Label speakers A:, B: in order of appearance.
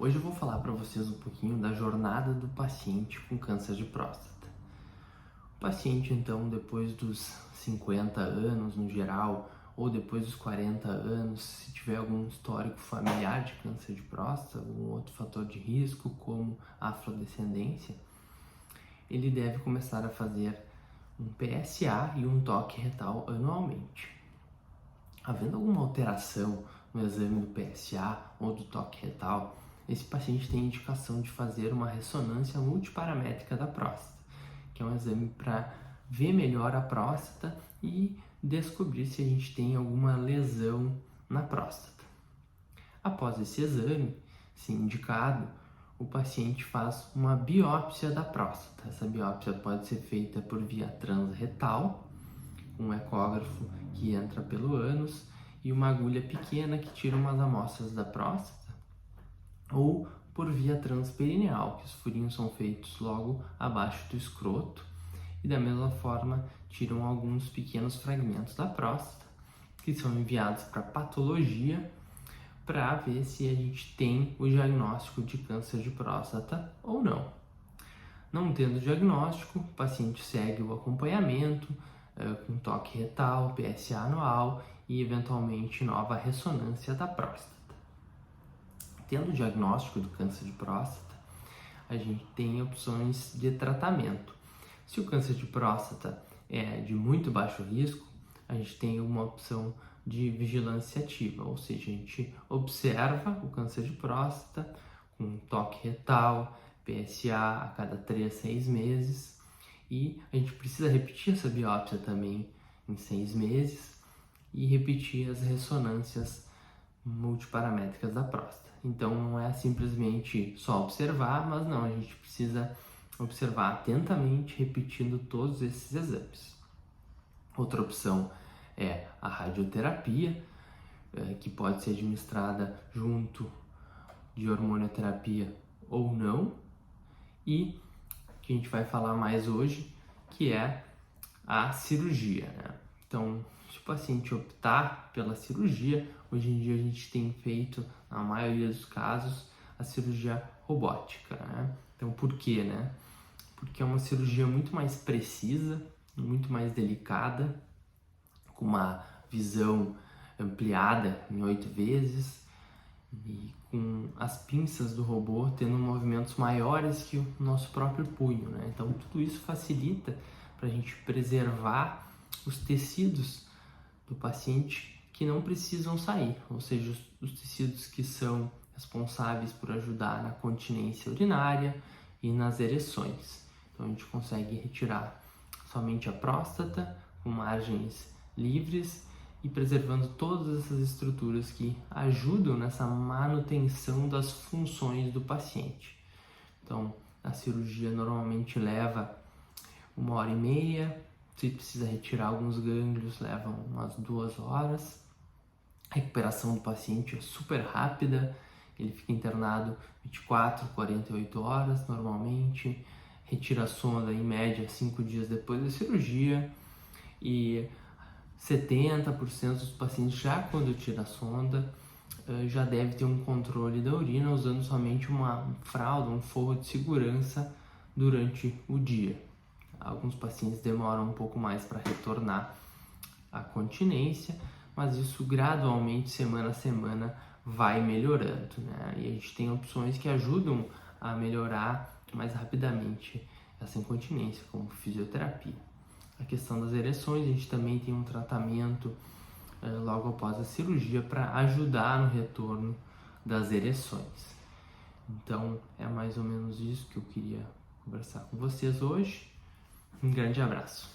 A: Hoje eu vou falar para vocês um pouquinho da jornada do paciente com câncer de próstata. O paciente, então, depois dos 50 anos no geral, ou depois dos 40 anos, se tiver algum histórico familiar de câncer de próstata, algum outro fator de risco, como a afrodescendência, ele deve começar a fazer um PSA e um toque retal anualmente. Havendo alguma alteração no exame do PSA ou do toque retal, esse paciente tem indicação de fazer uma ressonância multiparamétrica da próstata, que é um exame para ver melhor a próstata e descobrir se a gente tem alguma lesão na próstata. Após esse exame, se indicado, o paciente faz uma biópsia da próstata. Essa biópsia pode ser feita por via transretal, um ecógrafo que entra pelo ânus e uma agulha pequena que tira umas amostras da próstata, ou por via transperineal, que os furinhos são feitos logo abaixo do escroto e da mesma forma tiram alguns pequenos fragmentos da próstata que são enviados para patologia para ver se a gente tem o diagnóstico de câncer de próstata ou não. Não tendo diagnóstico, o paciente segue o acompanhamento com toque retal, PSA anual e eventualmente nova ressonância da próstata. Tendo o diagnóstico do câncer de próstata, a gente tem opções de tratamento. Se o câncer de próstata é de muito baixo risco, a gente tem uma opção de vigilância ativa, ou seja, a gente observa o câncer de próstata com toque retal, PSA a cada 3 a 6 meses e a gente precisa repetir essa biópsia também em 6 meses e repetir as ressonâncias multiparamétricas da próstata. Então não é simplesmente só observar, mas não, a gente precisa observar atentamente, repetindo todos esses exames. Outra opção é a radioterapia, que pode ser administrada junto de hormonioterapia ou não, e que a gente vai falar mais hoje, que é a cirurgia, né? Então, se o paciente optar pela cirurgia, hoje em dia a gente tem feito, na maioria dos casos, a cirurgia robótica, né? Então, por quê, né? Porque é uma cirurgia muito mais precisa, muito mais delicada, com uma visão ampliada em 8 vezes e com as pinças do robô tendo movimentos maiores que o nosso próprio punho, né? Então, tudo isso facilita para a gente preservar os tecidos do paciente que não precisam sair, ou seja, os tecidos que são responsáveis por ajudar na continência urinária e nas ereções. Então a gente consegue retirar somente a próstata com margens livres e preservando todas essas estruturas que ajudam nessa manutenção das funções do paciente. Então a cirurgia normalmente leva 1h30, se precisa retirar alguns gânglios, leva umas 2 horas. A recuperação do paciente é super rápida, ele fica internado 24, 48 horas normalmente, retira a sonda em média 5 dias depois da cirurgia e 70% dos pacientes já quando tira a sonda já deve ter um controle da urina usando somente uma fralda, um forro de segurança durante o dia. Alguns pacientes demoram um pouco mais para retornar à continência, mas isso gradualmente, semana a semana, vai melhorando, né? E a gente tem opções que ajudam a melhorar mais rapidamente essa incontinência, como fisioterapia. A questão das ereções, a gente também tem um tratamento logo após a cirurgia para ajudar no retorno das ereções. Então, é mais ou menos isso que eu queria conversar com vocês hoje. Um grande abraço.